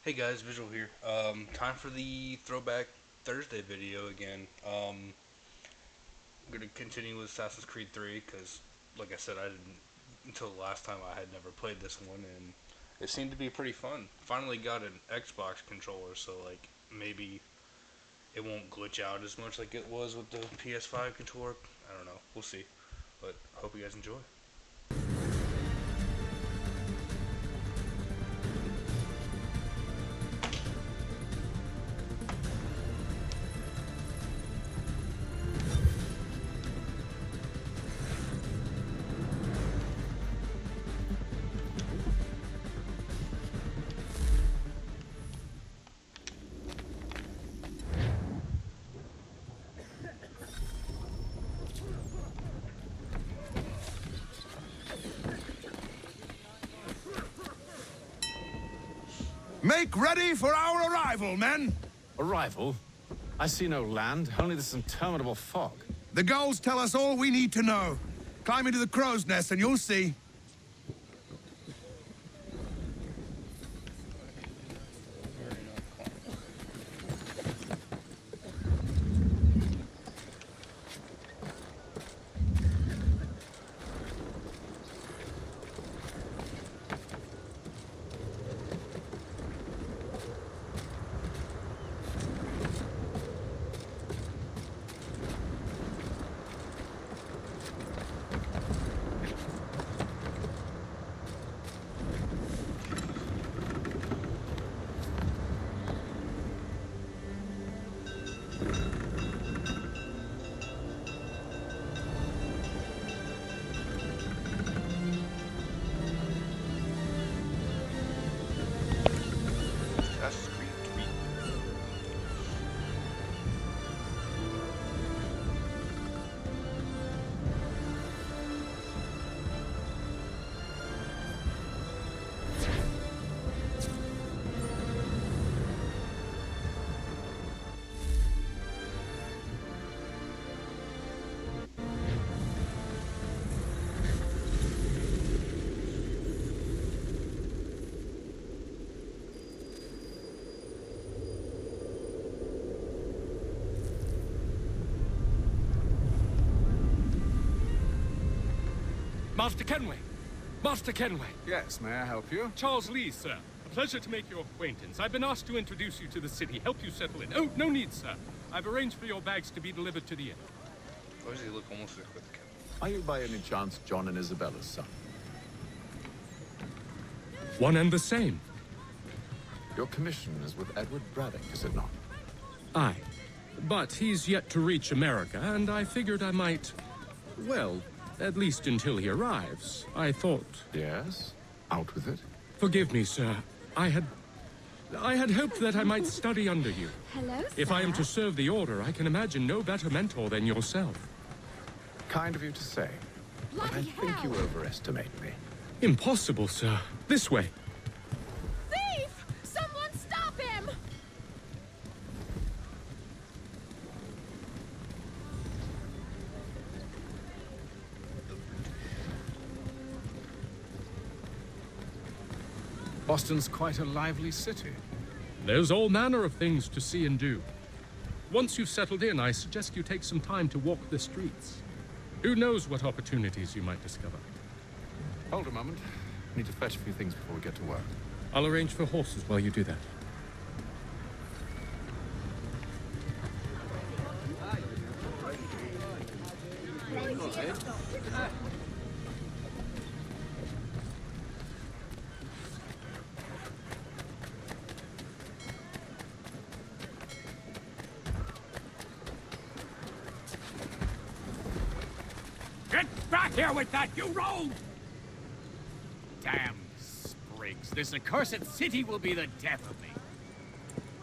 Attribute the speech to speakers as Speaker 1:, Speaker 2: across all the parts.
Speaker 1: Hey guys, Visual here. Time for the Throwback Thursday video again. I'm gonna continue with Assassin's Creed 3 because, like I said, I didn't until the last time I had never played this one, and it seemed to be pretty fun. Finally got an Xbox controller, so like maybe it won't glitch out as much like it was with the PS5 controller. I don't know. We'll see. But hope you guys enjoy.
Speaker 2: Make ready for our arrival, men!
Speaker 3: Arrival? I see no land, only this interminable fog.
Speaker 2: The gulls tell us all we need to know. Climb into the crow's nest and you'll see.
Speaker 1: Assassin's Creed 3.
Speaker 4: Master Kenway! Master Kenway!
Speaker 3: Yes, may I help you?
Speaker 4: Charles Lee, sir. A pleasure to make your acquaintance. I've been asked to introduce you to the city, help you settle in. Oh, no need, sir. I've arranged for your bags to be delivered to the inn.
Speaker 1: Why does he look almost like with the cat?
Speaker 3: Are you by any chance John and Isabella's son?
Speaker 4: One and the same.
Speaker 3: Your commission is with Edward Braddock, is it not?
Speaker 4: Aye. But he's yet to reach America, and I figured I might... Well, at least until he arrives. I thought...
Speaker 3: Yes? Out with it?
Speaker 4: Forgive me, sir. I had hoped that I might study under you.
Speaker 5: Hello,
Speaker 4: If I am to
Speaker 5: sir.
Speaker 4: serve the Order, I can imagine no better mentor than yourself.
Speaker 3: Kind of you to say. But I
Speaker 5: Bloody
Speaker 3: think you
Speaker 5: hell!
Speaker 3: overestimate me.
Speaker 4: Impossible, sir. This way.
Speaker 5: Thief! Someone stop him!
Speaker 3: Boston's quite a lively city.
Speaker 4: There's all manner of things to see and do. Once you've settled in, I suggest you take some time to walk the streets. Who knows what opportunities you might discover.
Speaker 3: Hold a moment. Need to fetch a few things before we get to work.
Speaker 4: I'll arrange for horses while you do that.
Speaker 6: Get back here with that, you rogue! Damn sprigs. This accursed city will be the death of me.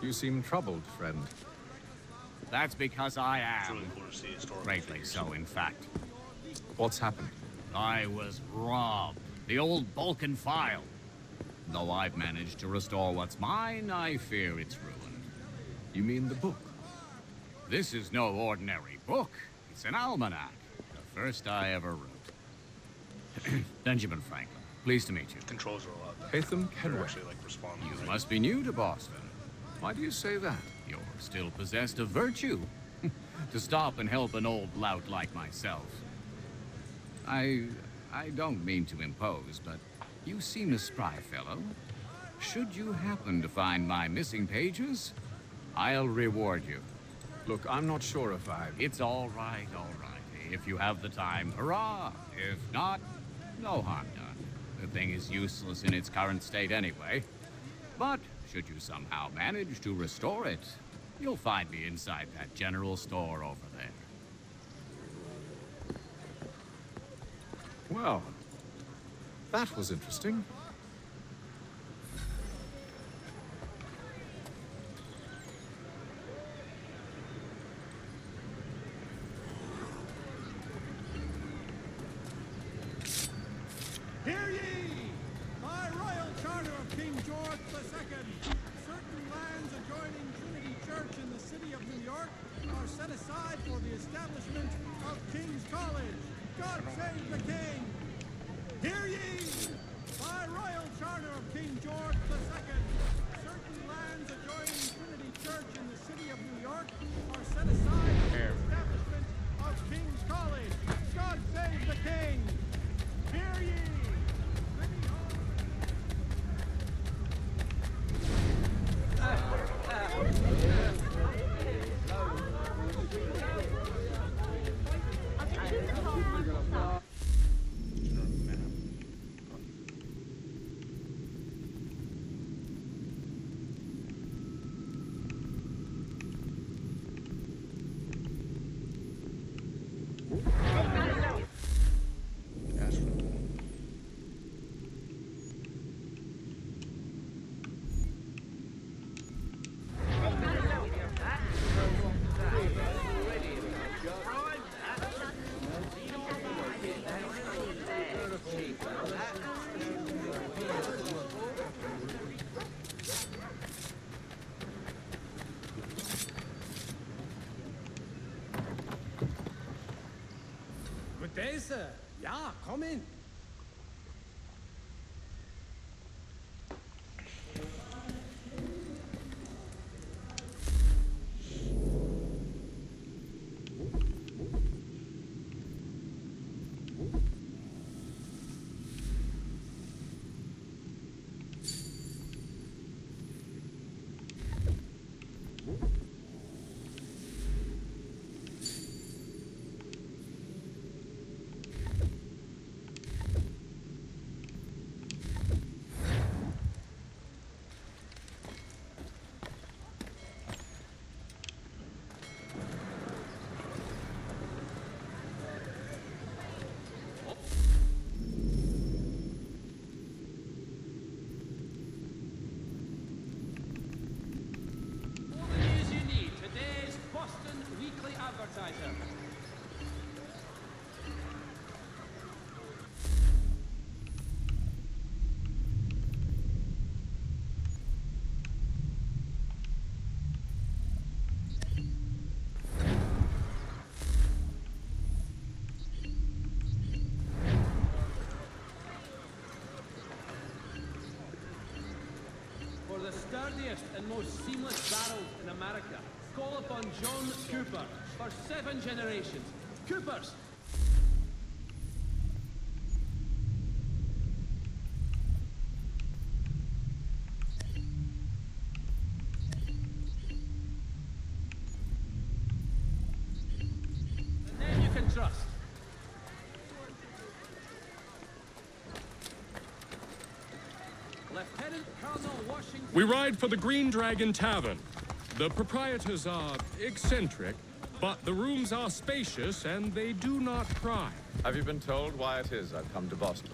Speaker 3: You seem troubled, friend.
Speaker 6: That's because I
Speaker 1: It's
Speaker 6: am.
Speaker 1: really cool to see historical
Speaker 6: Greatly
Speaker 1: figures.
Speaker 6: so, in fact.
Speaker 3: What's happened?
Speaker 6: I was robbed. The old Balkan file. Though I've managed to restore what's mine, I fear it's ruined.
Speaker 3: You mean the book?
Speaker 6: This is no ordinary book. It's an almanac. The first I ever wrote. Benjamin Franklin, Pleased to meet you.
Speaker 1: Controls are a lot better.
Speaker 3: Hatham
Speaker 1: They're
Speaker 3: Kenway.
Speaker 1: actually like responding.
Speaker 6: You
Speaker 1: right?
Speaker 6: must be new to Boston. Why do you say that? You're still possessed of virtue. To stop and help an old lout like myself. I don't mean to impose, but you seem a spry fellow. Should you happen to find my missing pages, I'll reward you.
Speaker 3: Look, I'm not sure if I...
Speaker 6: It's all right, all right. If you have the time, hurrah! If not, no harm done. The thing is useless in its current state anyway. But should you somehow manage to restore it, you'll find me inside that general store over there.
Speaker 3: Well, that was interesting.
Speaker 7: Hear ye! By royal charter of King George II, certain lands adjoining Trinity Church in the city of New York are set aside for the establishment of King's College. God save the King! Hear ye! By royal charter of King George II, certain lands adjoining Trinity Church in the city of New York are set aside for the establishment of King's College. God save the King! Hear ye!
Speaker 8: Good day, sir. Ja, come in.
Speaker 9: All the news you need. Today's Boston Weekly Advertiser. For the sturdiest and most seamless barrels in America, call upon John Cooper for 7 generations. Coopers! The name you can trust. Lieutenant Colonel Washington...
Speaker 4: We ride for the Green Dragon Tavern. The proprietors are eccentric, but the rooms are spacious and they do not pry.
Speaker 3: Have you been told why it is I've come to Boston?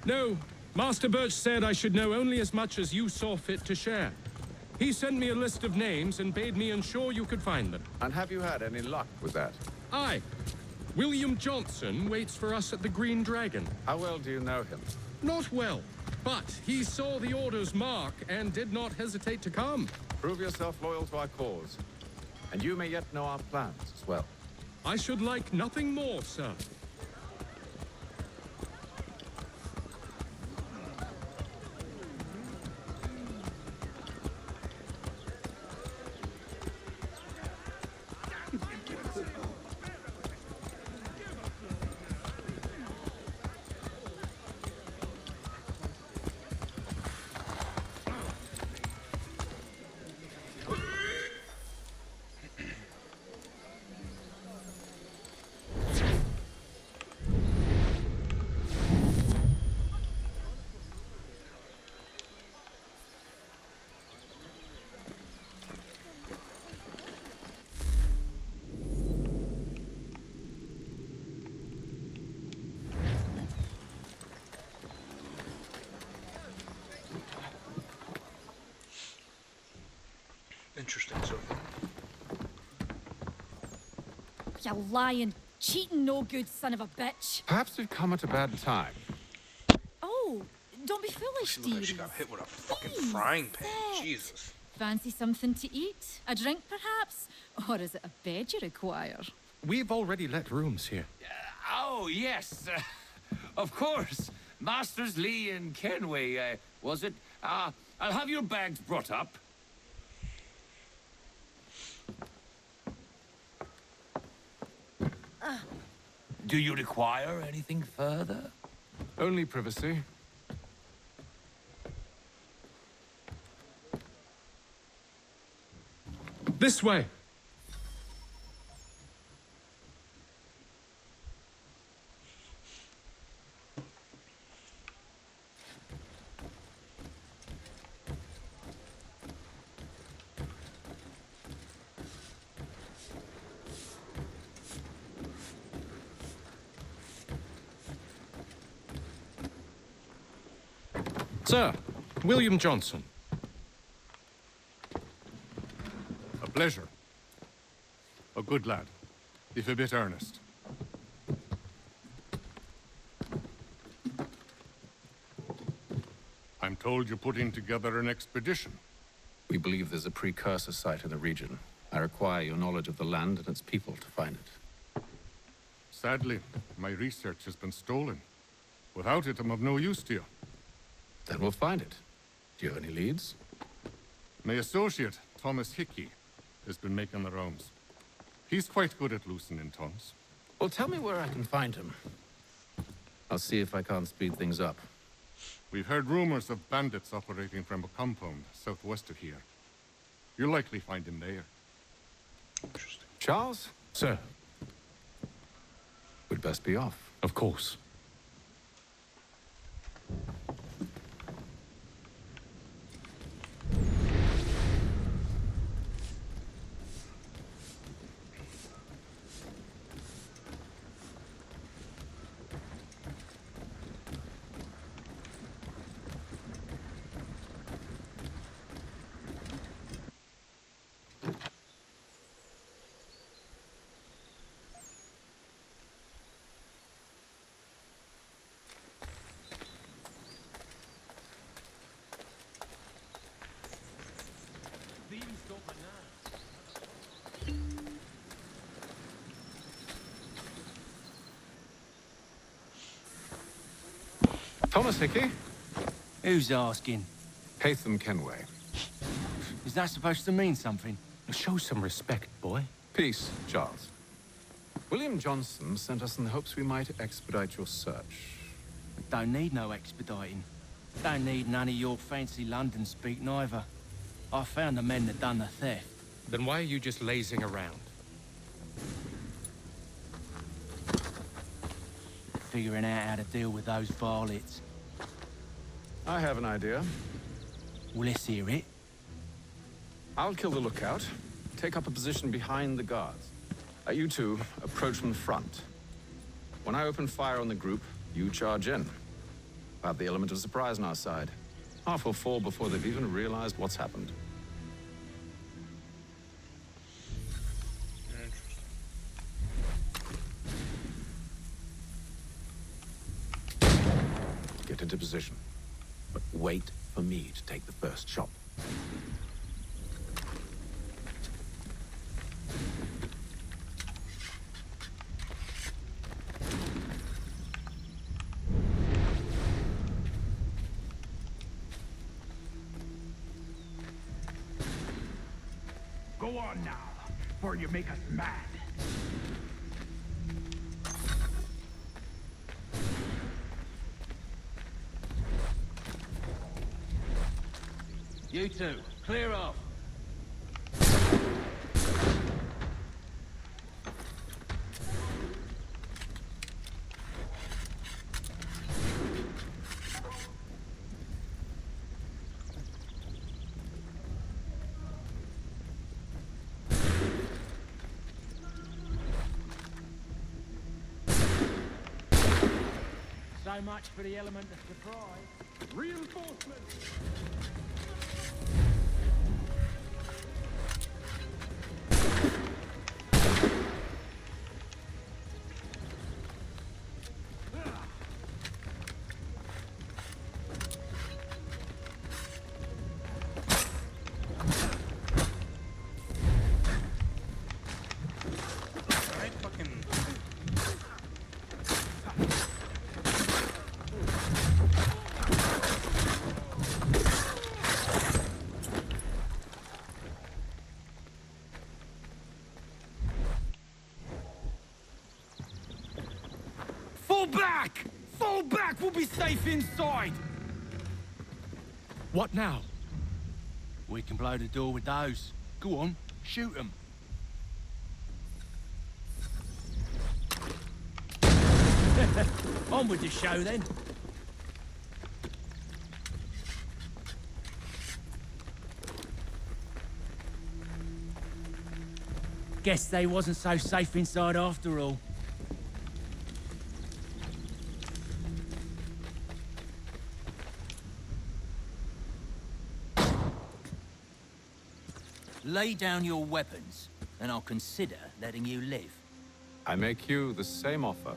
Speaker 4: No, Master Birch said I should know only as much as you saw fit to share. He sent me a list of names and bade me ensure you could find them.
Speaker 3: And have you had any luck with that?
Speaker 4: Aye. William Johnson waits for us at the Green Dragon.
Speaker 3: How well do you know him?
Speaker 4: Not well, but he saw the order's mark and did not hesitate to come.
Speaker 3: Prove yourself loyal to our cause, and you may yet know our plans as well.
Speaker 4: I should like nothing more, sir.
Speaker 1: Interesting so far.
Speaker 5: You lying, cheating, no good son of a bitch.
Speaker 3: Perhaps we've come at a bad time.
Speaker 5: Oh, don't be foolish,
Speaker 1: She looked like she
Speaker 5: dearies.
Speaker 1: got hit with a fucking
Speaker 5: Please,
Speaker 1: frying pan.
Speaker 5: sit.
Speaker 1: Jesus.
Speaker 5: Fancy something to eat? A drink, perhaps? Or is it a bed you require?
Speaker 4: We've already let rooms here.
Speaker 6: Oh, yes. Of course. Masters Lee and Kenway, was it? I'll have your bags brought up. Do you require anything further?
Speaker 3: Only privacy.
Speaker 4: This way. Sir, William Johnson.
Speaker 10: A pleasure. A good lad, if a bit earnest. I'm told you're putting together an expedition.
Speaker 3: We believe there's a precursor site in the region. I require your knowledge of the land and its people to find it.
Speaker 10: Sadly, my research has been stolen. Without it, I'm of no use to you.
Speaker 3: Then we'll find it. Do you have any leads?
Speaker 10: My associate, Thomas Hickey, has been making the rounds. He's quite good at loosening tongues.
Speaker 3: Well, tell me where I can find him. I'll see if I can't speed things up.
Speaker 10: We've heard rumors of bandits operating from a compound southwest of here. You'll likely find him there.
Speaker 1: Interesting.
Speaker 3: Charles?
Speaker 4: Sir,
Speaker 3: We'd best be off.
Speaker 4: of course.
Speaker 3: Thomas Hickey?
Speaker 11: Who's asking?
Speaker 3: Haytham Kenway.
Speaker 11: Is that supposed to mean something?
Speaker 4: Show some respect, boy.
Speaker 3: Peace, Charles. William Johnson sent us in the hopes we might expedite your search.
Speaker 11: Don't need no expediting. Don't need none of your fancy London speak neither. I found the men that done the theft.
Speaker 4: Then why are you just lazing around?
Speaker 11: Figuring out how to deal with those varlets.
Speaker 3: I have an idea.
Speaker 11: Well, let's hear it.
Speaker 3: I'll kill the lookout. Take up a position behind the guards. You two approach from the front. When I open fire on the group, you charge in. Have the element of surprise on our side. Half will fall before they've even realized what's happened. Get into position. But wait for me to take the first shot.
Speaker 8: Go on now, before you make us mad.
Speaker 11: You two, clear off. So much for the element of surprise.
Speaker 8: Reinforcements!
Speaker 11: Fall back! Fall back! We'll be safe inside!
Speaker 4: What now?
Speaker 11: We can blow the door with those. Go on, shoot them. On with the show, then. Guess they wasn't so safe inside after all.
Speaker 12: Lay down your weapons, and I'll consider letting you live.
Speaker 3: I make you the same offer.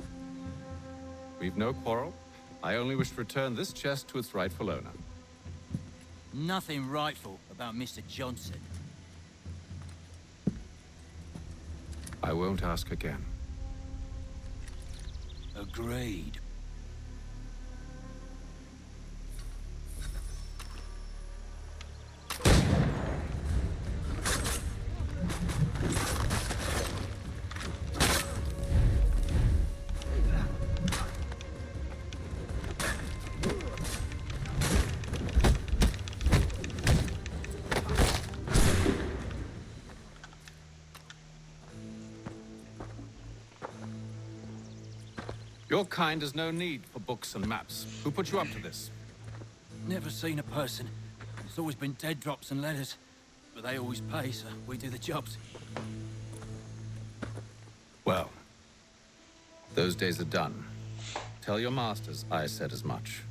Speaker 3: We've no quarrel. I only wish to return this chest to its rightful owner.
Speaker 12: Nothing rightful about Mr. Johnson.
Speaker 3: I won't ask again.
Speaker 12: Agreed.
Speaker 3: Your kind has no need for books and maps. Who put you up to this?
Speaker 12: Never seen a person. It's always been dead drops and letters. But they always pay, so we do the jobs.
Speaker 3: Well, those days are done. Tell your masters I said as much.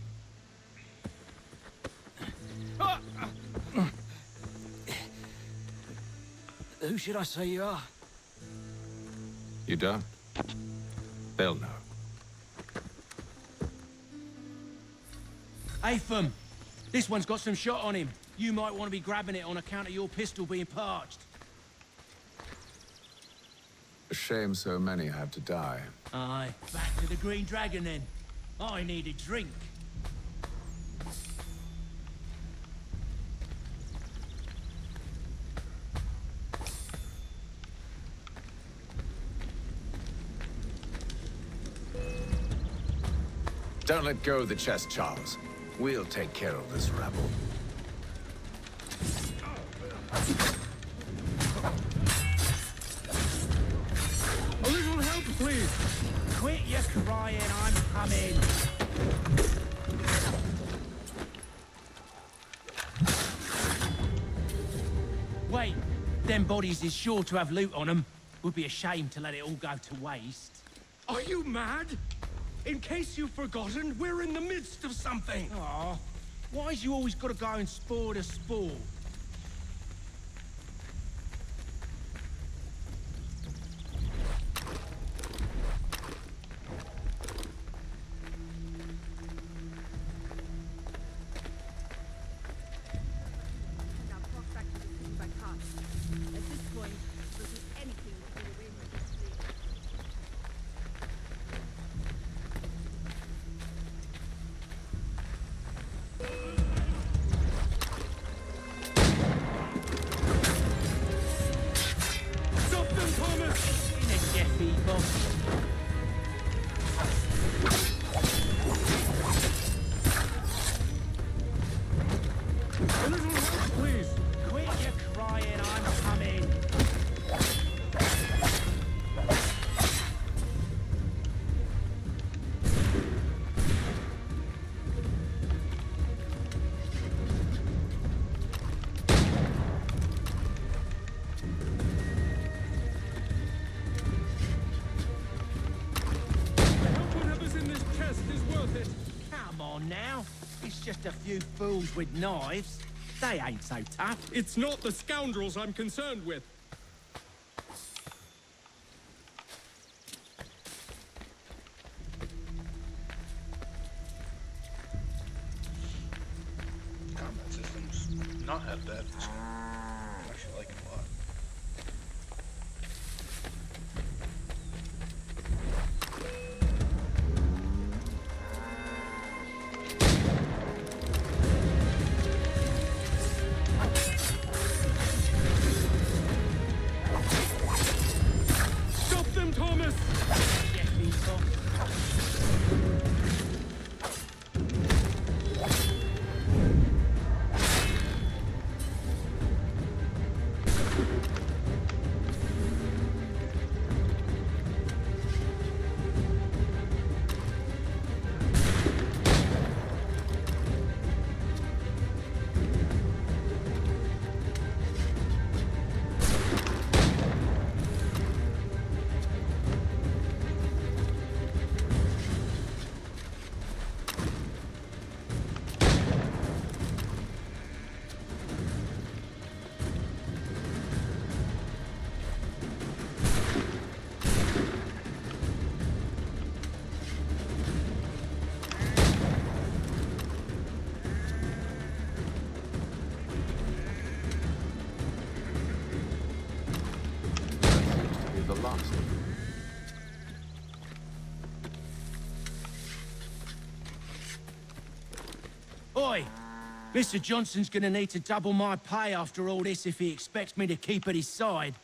Speaker 12: Who should I say you are?
Speaker 3: You don't? They'll know.
Speaker 11: Atham, this one's got some shot on him. You might want to be grabbing it on account of your pistol being parched.
Speaker 3: A shame so many have to die.
Speaker 11: Aye, back to the Green Dragon then. I need a drink.
Speaker 3: Don't let go of the chest, Charles. We'll take care of this rabble.
Speaker 8: A little help, please.
Speaker 11: Quit your crying, I'm coming. Wait, them bodies is sure to have loot on them. Would be a shame to let it all go to waste.
Speaker 4: Are you mad? In case you've forgotten, we're in the midst of something.
Speaker 11: Aw, why's you always gotta go and spoil the sport? Just a few fools with knives. They ain't so tough.
Speaker 4: It's not the scoundrels I'm concerned with.
Speaker 1: Combat systems not have that. I actually like it a lot.
Speaker 4: Stop them, Thomas!
Speaker 11: Get me, Tom.
Speaker 12: Oi! Mr. Johnson's gonna need to double my pay after all this if he expects me to keep at his side.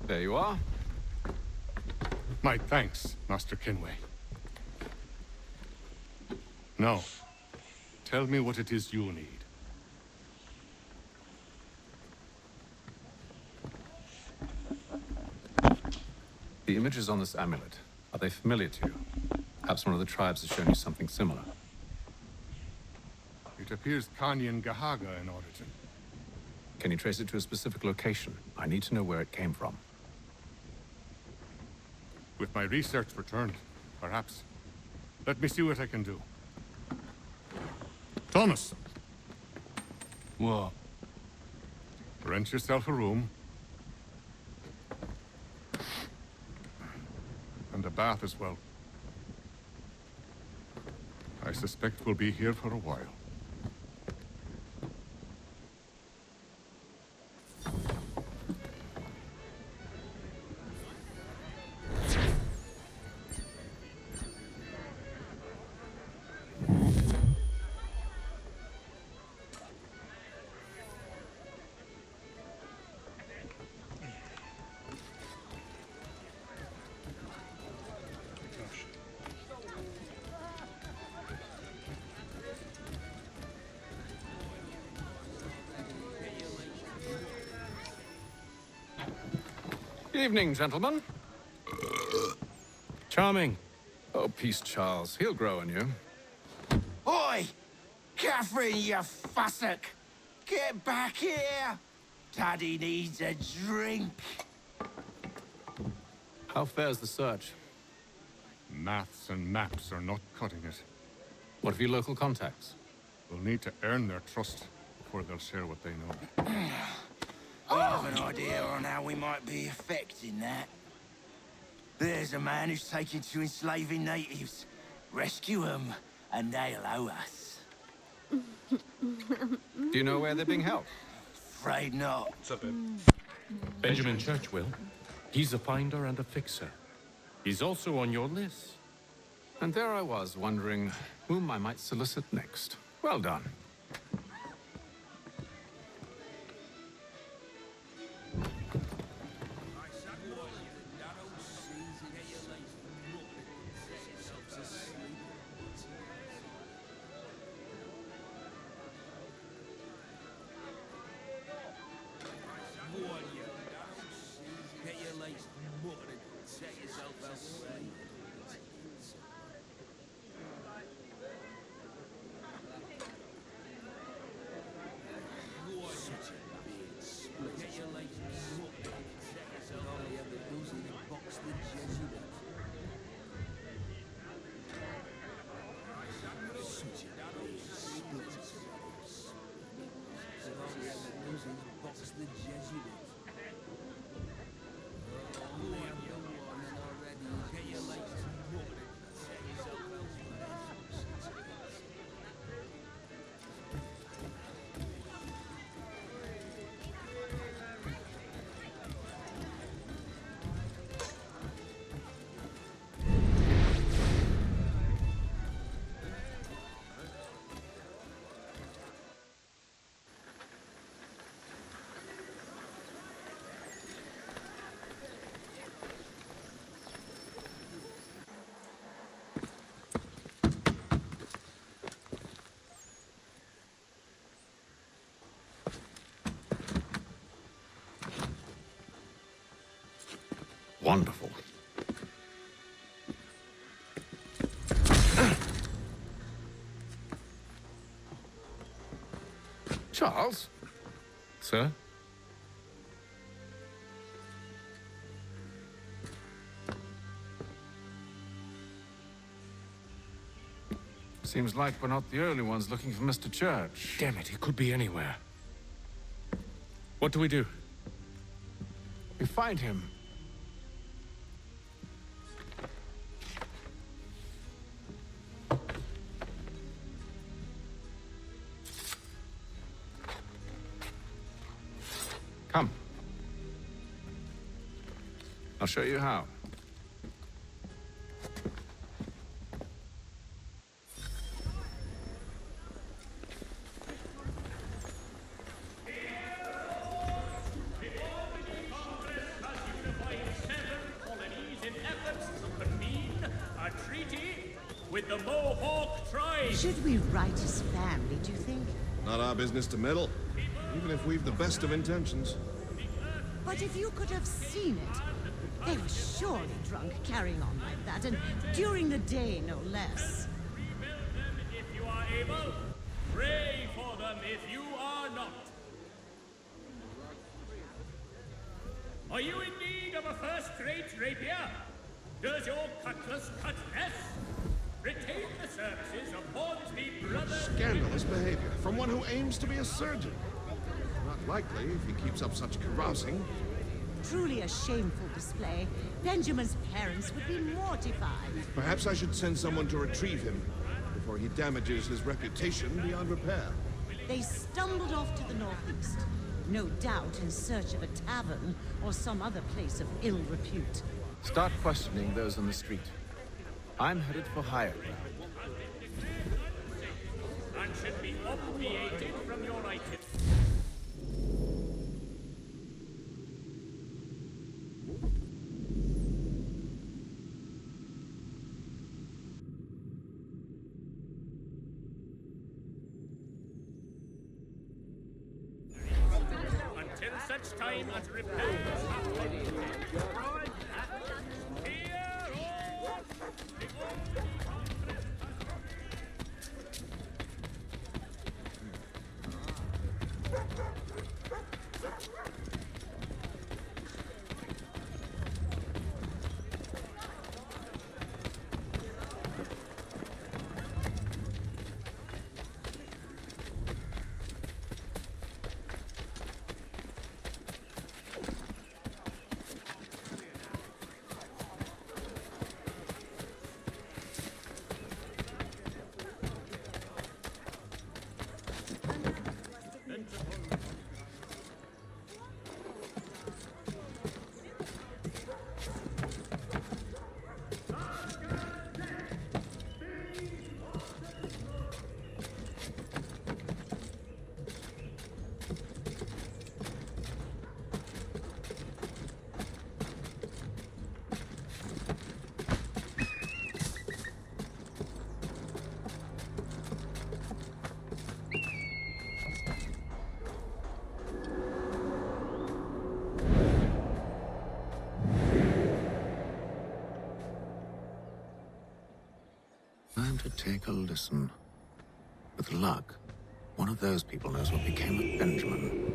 Speaker 3: There you are.
Speaker 10: My thanks, Master Kenway. Now, tell me what it is you need.
Speaker 3: The images on this amulet, are they familiar to you? Perhaps one of the tribes has shown you something similar.
Speaker 10: It appears Kanyan Gahaga in origin.
Speaker 3: Can you trace it to a specific location? I need to know where it came from.
Speaker 10: With my research returned, perhaps. Let me see what I can do. Thomas!
Speaker 12: What?
Speaker 10: Rent yourself a room. And a bath as well. I suspect we'll be here for a while.
Speaker 3: Evening, gentlemen.
Speaker 4: Charming.
Speaker 3: Oh, peace, Charles. He'll grow on you.
Speaker 12: Oi! Catherine, you fussock! Get back here! Daddy needs a drink.
Speaker 3: How fares the search?
Speaker 10: Maths and maps are not cutting it.
Speaker 3: What of your local contacts?
Speaker 10: We'll need to earn their trust before they'll share what they know.
Speaker 12: I have an idea on how we might be affecting that. There's a man who's taken to enslaving natives. Rescue them, and they'll owe us.
Speaker 3: Do you know where they're being held?
Speaker 12: Afraid not.
Speaker 1: What's up, babe?
Speaker 4: Benjamin Churchwill. He's a finder and a fixer. He's also on your list.
Speaker 3: And there I was, wondering whom I might solicit next. Well done. Wonderful. Charles?
Speaker 4: Sir?
Speaker 3: Seems like we're not the only ones looking for Mr. Church.
Speaker 4: Damn it, he could be anywhere. What do we do?
Speaker 3: We find him. Come. I'll show you how.
Speaker 13: with the Mohawk tribe.
Speaker 14: Should we right his family, do you think?
Speaker 15: Not our business to meddle, even if we've the best of intentions.
Speaker 14: But if you could have seen it, they were surely drunk carrying on like that, and during the day, no less.
Speaker 13: Rebuild them if you are able. Pray for them if you are not. Are you in need of a first-rate rapier? Does your cutlass cut less? Retain the services of Hornsby Brothers.
Speaker 15: Scandalous behavior from one who aims to be a surgeon. Not likely if he keeps up such carousing.
Speaker 14: Truly a shameful display. Benjamin's parents would be mortified.
Speaker 15: Perhaps I should send someone to retrieve him before he damages his reputation beyond repair.
Speaker 14: They stumbled off to the northeast, no doubt in search of a tavern or some other place of ill repute.
Speaker 3: Start questioning those on the street. I'm headed for higher ground.
Speaker 13: And should be obviated from your itinerary. Until such time as repairs have been
Speaker 3: Time to take a listen. With luck, one of those people knows what became of Benjamin.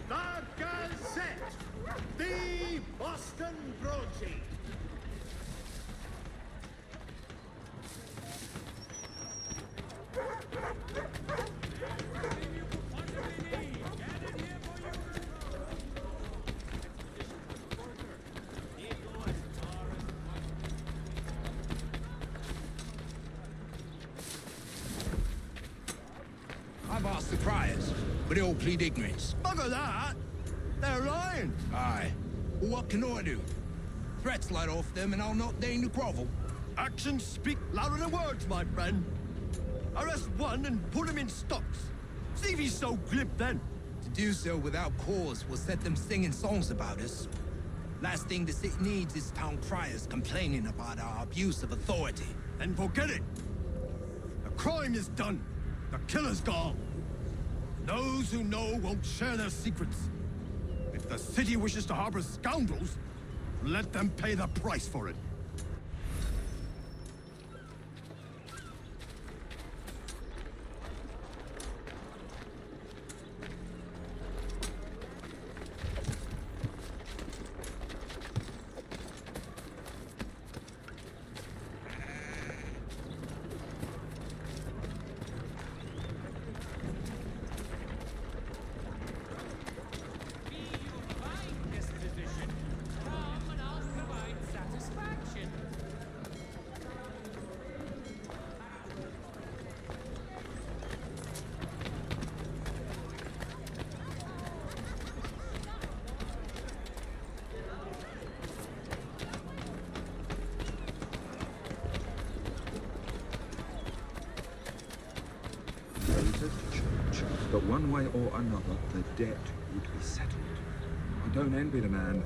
Speaker 7: The Gazette! The Boston Broadsheet!
Speaker 2: I've asked the criers, but they all plead ignorance.
Speaker 7: Bugger that! They're lying!
Speaker 2: Aye. Well, what can I do? Threats light off them and I'll not deign to grovel.
Speaker 7: Actions speak louder than words, my friend. Arrest one and put him in stocks. See if he's so glib then.
Speaker 2: To do so without cause will set them singing songs about us. Last thing the city needs is town criers complaining about our abuse of authority.
Speaker 7: Then forget it. The crime is done. The killer's gone. Those who know won't share their secrets. If the city wishes to harbor scoundrels, let them pay the price for it.
Speaker 16: But one way or another, the debt would be settled. I don't envy the man.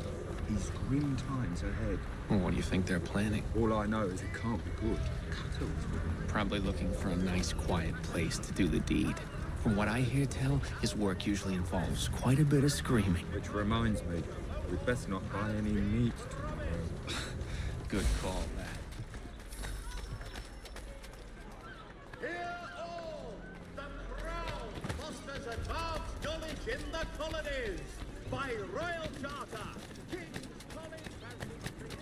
Speaker 16: These grim times ahead.
Speaker 17: Well, what do you think they're planning?
Speaker 16: All I know is it can't be good.
Speaker 17: Probably looking for a nice, quiet place to do the deed. From what I hear tell, his work usually involves quite a bit of screaming.
Speaker 16: Which reminds me, we'd best not buy any meat tomorrow.
Speaker 17: Good call, that.
Speaker 18: Hear all! The Crown fosters advanced knowledge in the colonies! By royal charter, King's College has been created.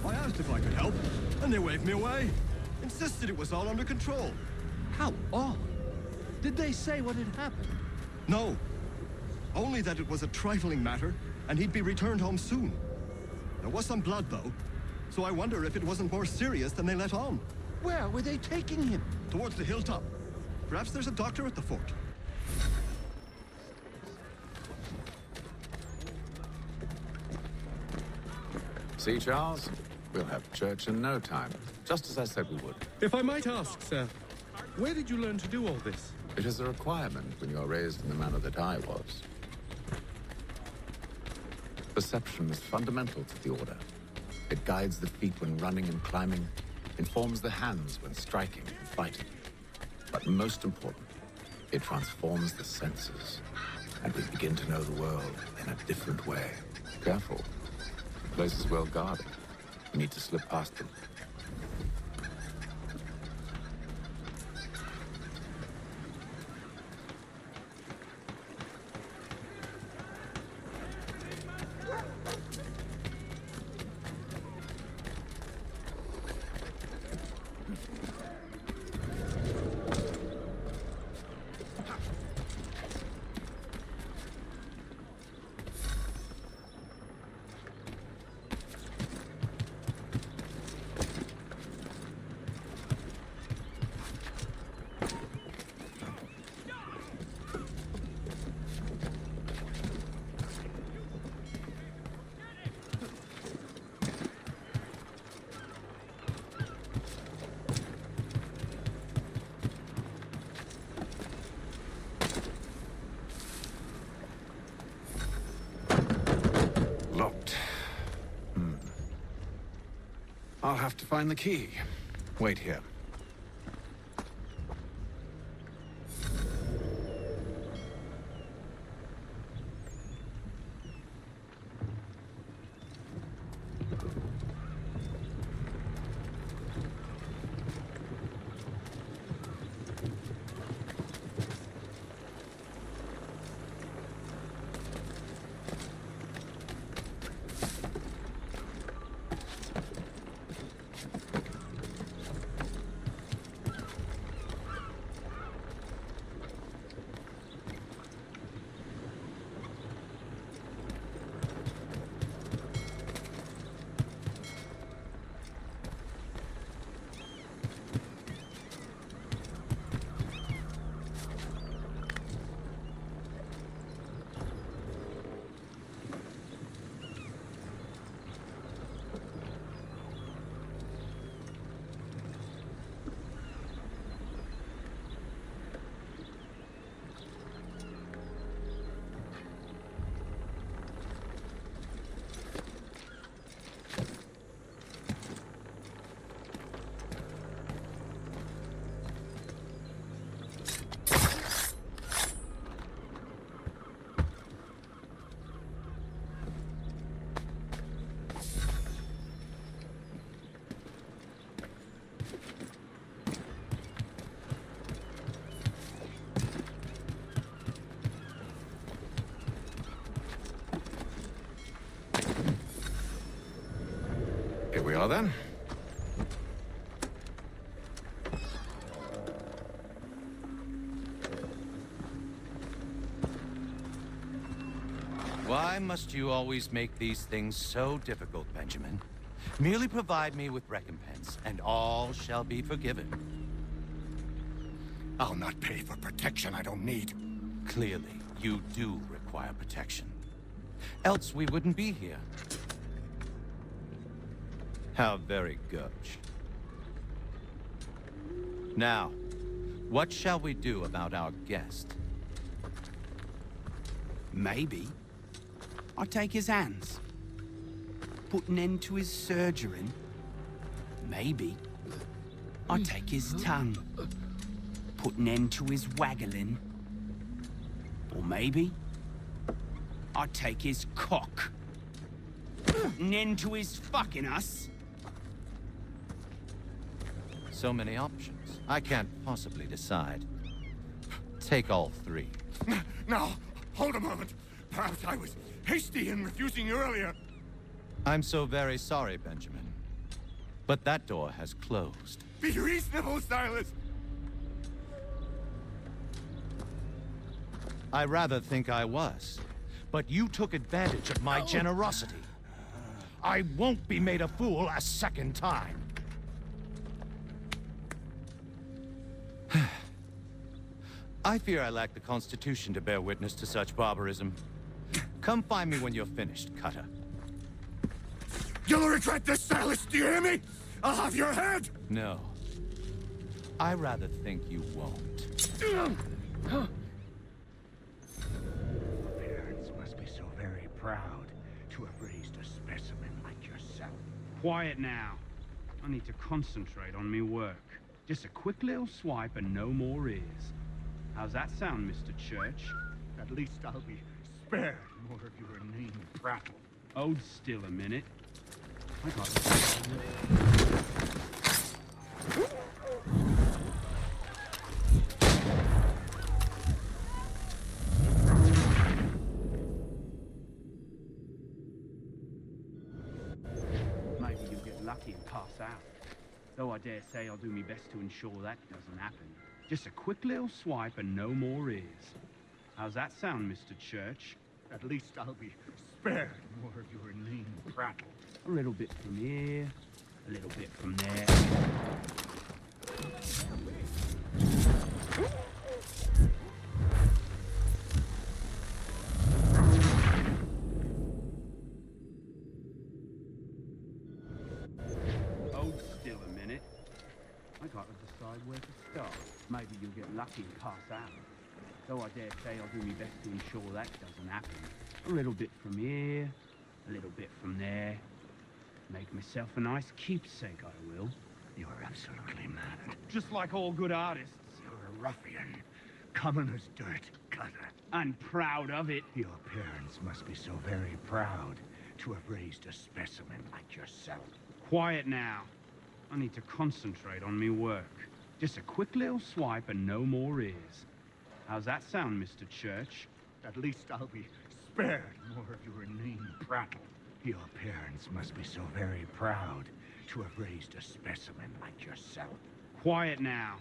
Speaker 19: I asked if I could help, and they waved me away. Insisted it was all under control.
Speaker 9: How odd. Did they say what had happened?
Speaker 19: No. Only that it was a trifling matter, and he'd be returned home soon. There was some blood, though, so I wonder if it wasn't more serious than they let on.
Speaker 9: Where were they taking him?
Speaker 19: Towards the hilltop. Perhaps there's a doctor at the fort.
Speaker 3: See, Charles? We'll have church in no time, just as I said we would.
Speaker 4: If I might ask, sir, where did you learn to do all this?
Speaker 3: It is a requirement when you are raised in the manner that I was. Perception is fundamental to the Order. It guides the feet when running and climbing, informs the hands when striking and fighting. But most important, it transforms the senses, and we begin to know the world in a different way. Careful. The place is well guarded. We need to slip past them. Locked. I'll have to find the key. Wait here. Here we are, then.
Speaker 12: Why must you always make these things so difficult, Benjamin? Merely provide me with recompense, and all shall be forgiven.
Speaker 10: I'll not pay for protection I don't need.
Speaker 12: Clearly,
Speaker 20: You do require protection. Else we wouldn't be here. How very gauche. Now, what shall we do about our guest?
Speaker 21: Maybe I take his hands, put an end to his surgering. Maybe I take his tongue, put an end to his waggling. Or maybe I take his cock, put an end to his fucking us.
Speaker 20: So many options. I can't possibly decide. Take all three.
Speaker 10: Now, hold a moment. Perhaps I was hasty in refusing you earlier.
Speaker 20: I'm so very sorry, Benjamin. But that door has closed.
Speaker 10: Be reasonable, Silas.
Speaker 20: I rather think I was. But you took advantage of my generosity. I won't be made a fool a second time. I fear I lack the constitution to bear witness to such barbarism. Come find me when you're finished, Cutter.
Speaker 10: You'll regret this, Silas, do you hear me? I'll have your head!
Speaker 20: No. I rather think you won't.
Speaker 12: Parents must be so very proud to have raised a specimen like yourself.
Speaker 8: Quiet now. I need to concentrate on me work. Just a quick little swipe and no more ears. How's that sound, Mr. Church?
Speaker 12: At least I'll be spared more of your inane prattle.
Speaker 8: Hold still a minute. I got Maybe you'll get lucky and pass out. Though I dare say I'll do my best to ensure that doesn't happen. Just a quick little swipe and no more ears. How's that sound, Mr. Church?
Speaker 12: At least I'll be spared more of your inane prattle.
Speaker 8: A little bit from here, a little bit from there. Hold still a minute. I gotta decide where to start. Maybe you'll get lucky and pass out. Though I dare say I'll do my best to ensure that doesn't happen. A little bit from here, a little bit from there. Make myself a nice keepsake, I will.
Speaker 12: You're absolutely mad.
Speaker 8: Just like all good artists.
Speaker 12: You're a ruffian. Common as dirt, Cutter.
Speaker 8: And proud of it.
Speaker 12: Your parents must be so very proud to have raised a specimen like yourself.
Speaker 8: Quiet now. I need to concentrate on me work. Just a quick little swipe and no more ears. How's that sound, Mr. Church?
Speaker 12: At least I'll be spared more of your inane prattle. Your parents must be so very proud to have raised a specimen like yourself.
Speaker 8: Quiet now.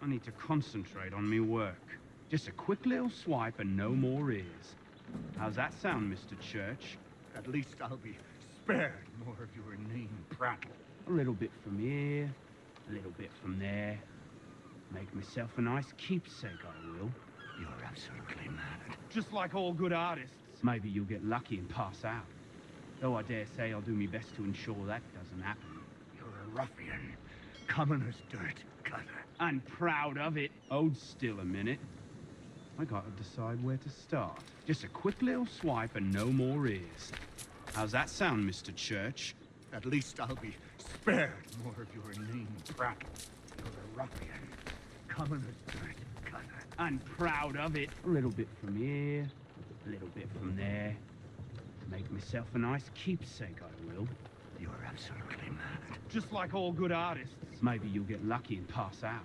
Speaker 8: I need to concentrate on me work. Just a quick little swipe and no more ears. How's that sound, Mr. Church?
Speaker 12: At least I'll be spared more of your inane prattle.
Speaker 8: A little bit from here, a little bit from there. Make myself a nice keepsake, I will.
Speaker 12: You're absolutely mad.
Speaker 8: Just like all good artists. Maybe you'll get lucky and pass out. Though I dare say I'll do my best to ensure that doesn't happen.
Speaker 12: You're a ruffian. Common as dirt, Cutter.
Speaker 8: And proud of it. Hold still a minute. I gotta decide where to start. Just a quick little swipe and no more ears. How's that sound, Mr. Church?
Speaker 12: At least I'll be spared more of your inane prattle. You're a ruffian. Common as dirt, Cutter.
Speaker 8: And proud of it. A little bit from here, a little bit from there. Make myself a nice keepsake, I will.
Speaker 12: You're absolutely mad.
Speaker 8: Just like all good artists. Maybe you'll get lucky and pass out.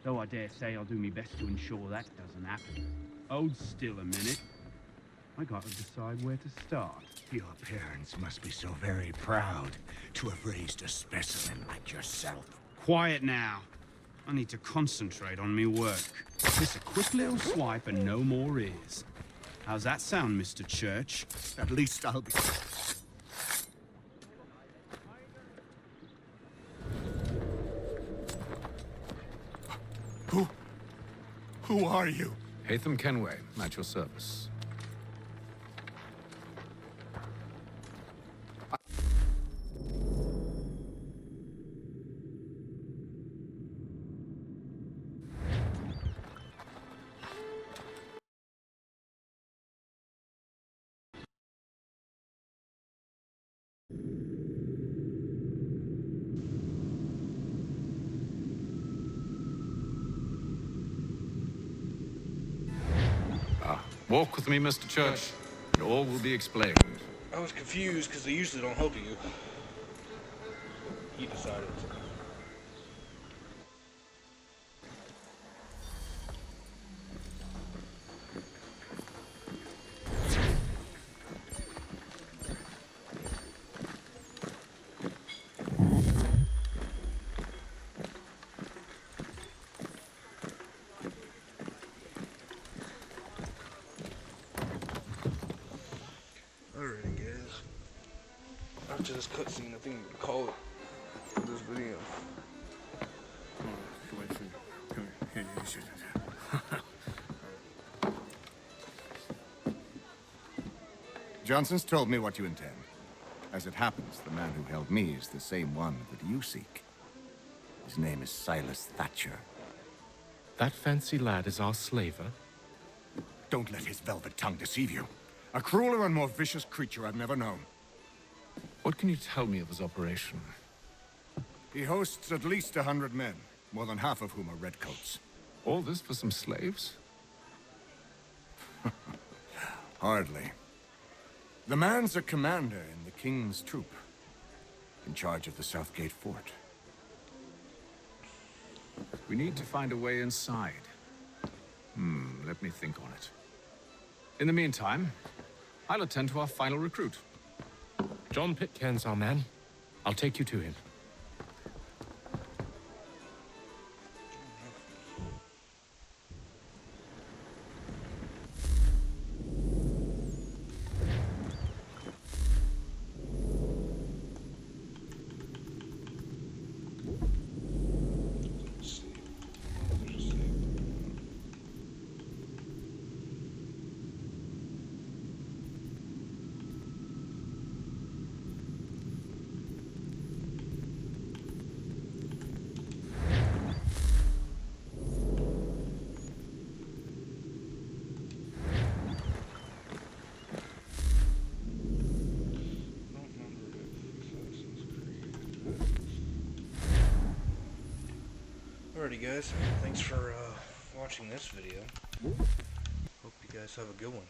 Speaker 8: Though I dare say I'll do my best to ensure that doesn't happen. Hold still a minute. I gotta decide where to start.
Speaker 12: Your parents must be so very proud to have raised a specimen like yourself.
Speaker 8: Quiet now. I need to concentrate on me work. Just a quick little swipe and no more ears. How's that sound, Mr. Church?
Speaker 12: At least I'll be...
Speaker 10: Who are you?
Speaker 3: Hatham Kenway, at your service. Walk with me, Mr. Church, and all will be explained.
Speaker 1: I was confused because they usually don't help you. He decided to. Alrighty, guys. After this cutscene, I think I'm gonna call it for this video.
Speaker 10: Johnson's told me what you intend. As it happens, the man who held me is the same one that you seek. His name is Silas Thatcher.
Speaker 4: That fancy lad is our slaver?
Speaker 10: Don't let his velvet tongue deceive you. A crueler and more vicious creature I've never known.
Speaker 3: What can you tell me of his operation?
Speaker 10: He hosts at least 100 men, more than half of whom are redcoats.
Speaker 3: All this for some slaves?
Speaker 10: Hardly. The man's a commander in the King's troop, in charge of the Southgate Fort.
Speaker 3: We need to find a way inside. Let me think on it. In the meantime, I'll attend to our final recruit.
Speaker 4: John Pitcairn's our man. I'll take you to him.
Speaker 1: Alrighty, guys. Thanks for watching this video. Hope you guys have a good one.